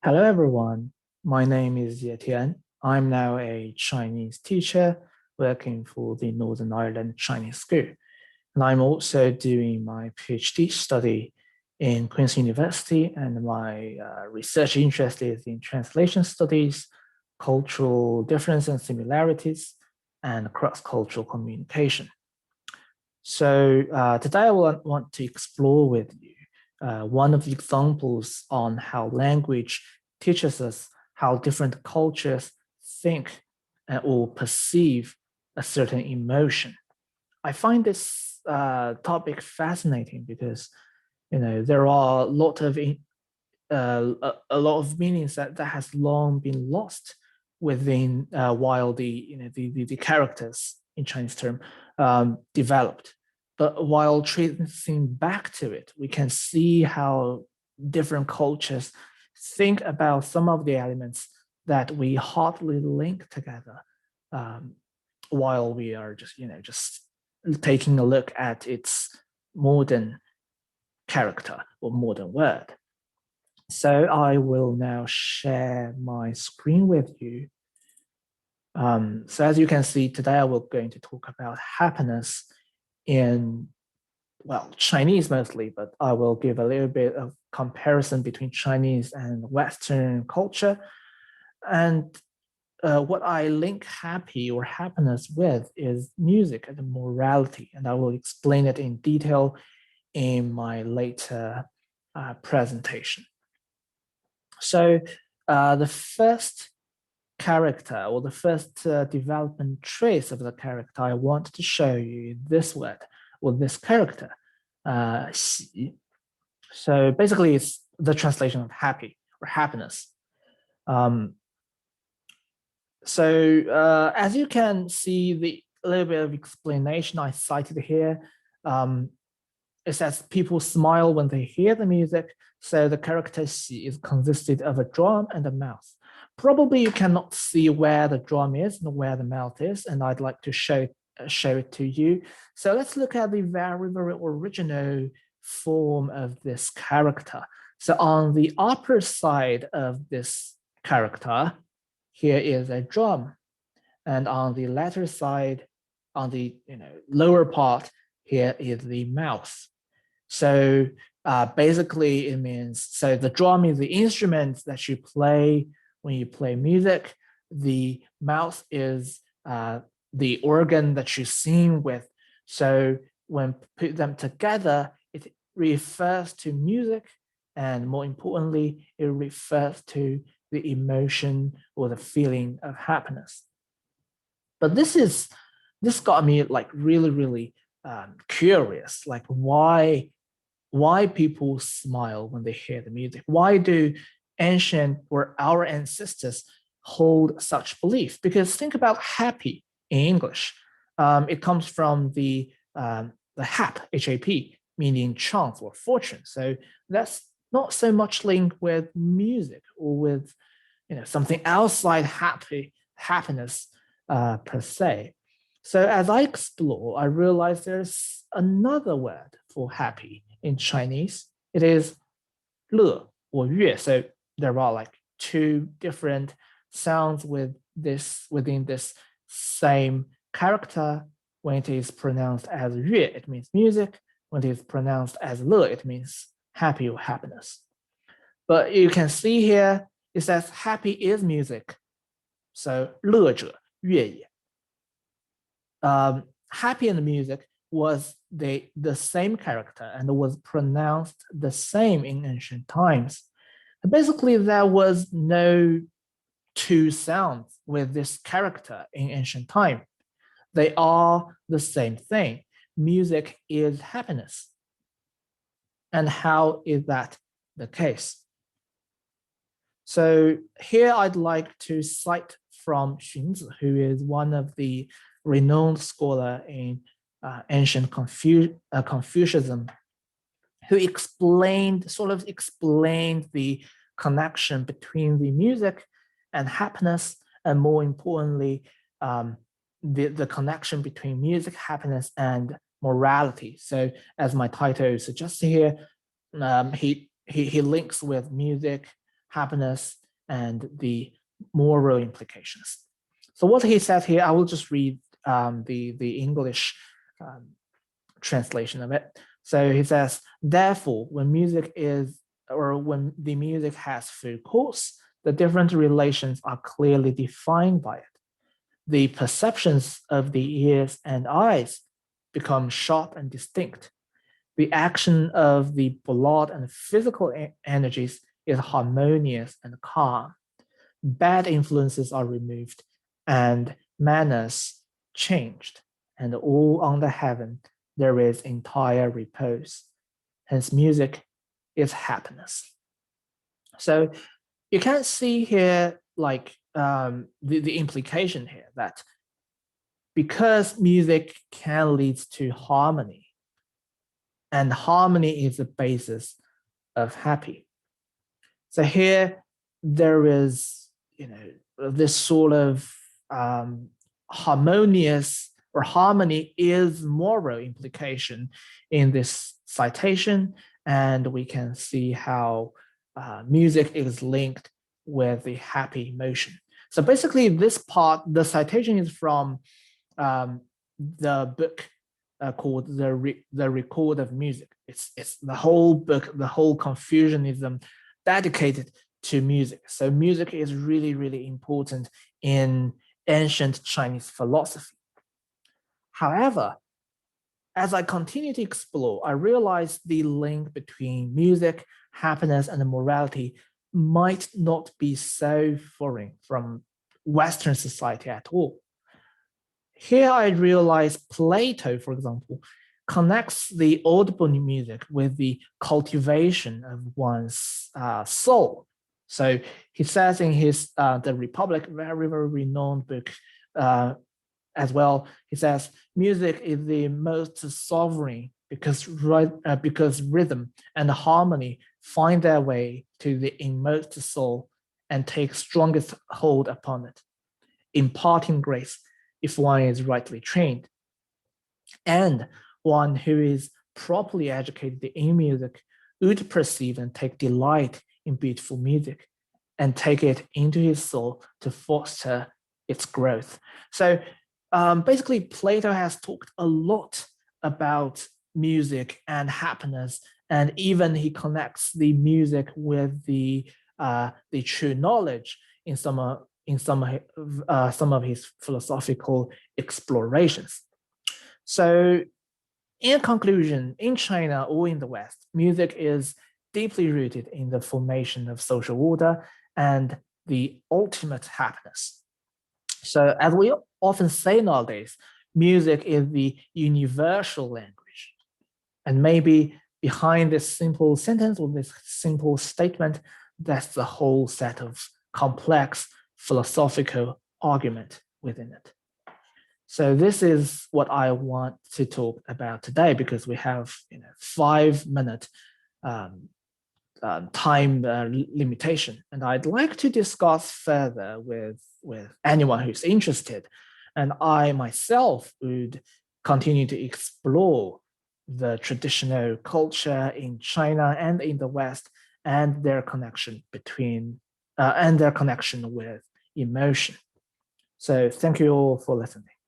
Hello, everyone. My name is Tian. I'm now a Chinese teacher working for the Northern Ireland Chinese School. And I'm also doing my PhD study in Queen's University, and my research interest is in translation studies, cultural difference and similarities, and cross-cultural communication. So today I want to explore with you one of the examples on how language teaches us how different cultures think or perceive a certain emotion. I find this topic fascinating because there are a lot of meanings that has long been lost within while the characters in Chinese term developed. But while tracing back to it, we can see how different cultures think about some of the elements that we hardly link together, um, while we are just taking a look at its modern character or modern word. So I will now share my screen with you. So as you can see, today I will going to talk about happiness in, well, Chinese mostly, but I will give a little bit of comparison between Chinese and Western culture. And what I link happy or happiness with is music and morality. And I will explain it in detail in my later presentation. So the first character or the first development trace of the character I want to show you this word or this character, xi. So basically it's the translation of happy or happiness. As you can see, the little bit of explanation I cited here, it says people smile when they hear the music. So the character xi is consisted of a drum and a mouth. Probably you cannot see where the drum is and where the mouth is, and I'd like to show it to you. So let's look at the very, very original form of this character. So on the upper side of this character, here is a drum. And on the latter side, on the lower part, here is the mouth. So basically it means, so the drum is the instrument that you play when you play music. The mouth is the organ that you sing with. So when put them together, it refers to music, and more importantly, it refers to the emotion or the feeling of happiness. But this got me like really, really curious, like why people smile when they hear the music. Why do ancient or our ancestors hold such belief? Because think about happy in English. It comes from the hap, H-A-P, meaning chance or fortune. So that's not so much linked with music or with something outside happiness per se. So as I explore, I realize there's another word for happy in Chinese. It is 乐 or 乐. So there are like two different sounds within this same character. When it is pronounced as 乐, it means music. When it is pronounced as 乐, it means happy or happiness. But you can see here, it says happy is music. So 乐者乐也. Happy and music was the same character and was pronounced the same in ancient times. Basically, there was no two sounds with this character in ancient time. They are the same thing. Music is happiness. And how is that the case? So here I'd like to cite from Xunzi, who is one of the renowned scholar in ancient Confucianism, who sort of explained the connection between the music and happiness, and more importantly, the connection between music, happiness, and morality. So as my title suggests here, he links with music happiness, and the moral implications. So what he says here, I will just read the English translation of it. So he says, therefore, when the music has full course, the different relations are clearly defined by it. The perceptions of the ears and eyes become sharp and distinct. The action of the blood and physical energies is harmonious and calm. Bad influences are removed and manners changed, and all under heaven there is entire repose. Hence, music is happiness. So you can see here, like the implication here that because music can lead to harmony, and harmony is the basis of happy. So here there is, this sort of harmonious or harmony is moral implication in this citation, and we can see how music is linked with the happy emotion. So basically, this part, the citation is from the book called the Record of Music. It's the whole book, the whole Confucianism dedicated to music. So music is really, really important in ancient Chinese philosophy. However, as I continue to explore, I realize the link between music, happiness, and morality might not be so foreign from Western society at all. Here I realize Plato, for example, connects the audible music with the cultivation of one's soul. So he says in his The Republic, very, very renowned book as well, he says, music is the most sovereign because rhythm and harmony find their way to the inmost soul and take strongest hold upon it, imparting grace if one is rightly trained. And one who is properly educated in music would perceive and take delight in beautiful music and take it into his soul to foster its growth. So basically, Plato has talked a lot about music and happiness, and even he connects the music with the true knowledge in some of his philosophical explorations. So, in conclusion, in China or in the West, music is deeply rooted in the formation of social order and the ultimate happiness. So, as we often say nowadays, music is the universal language. And maybe behind this simple sentence or this simple statement, that's the whole set of complex philosophical argument within it. So this is what I want to talk about today, because we have 5-minute time limitation, and I'd like to discuss further with anyone who's interested. And I myself would continue to explore the traditional culture in China and in the West, and their connection with emotion. So thank you all for listening.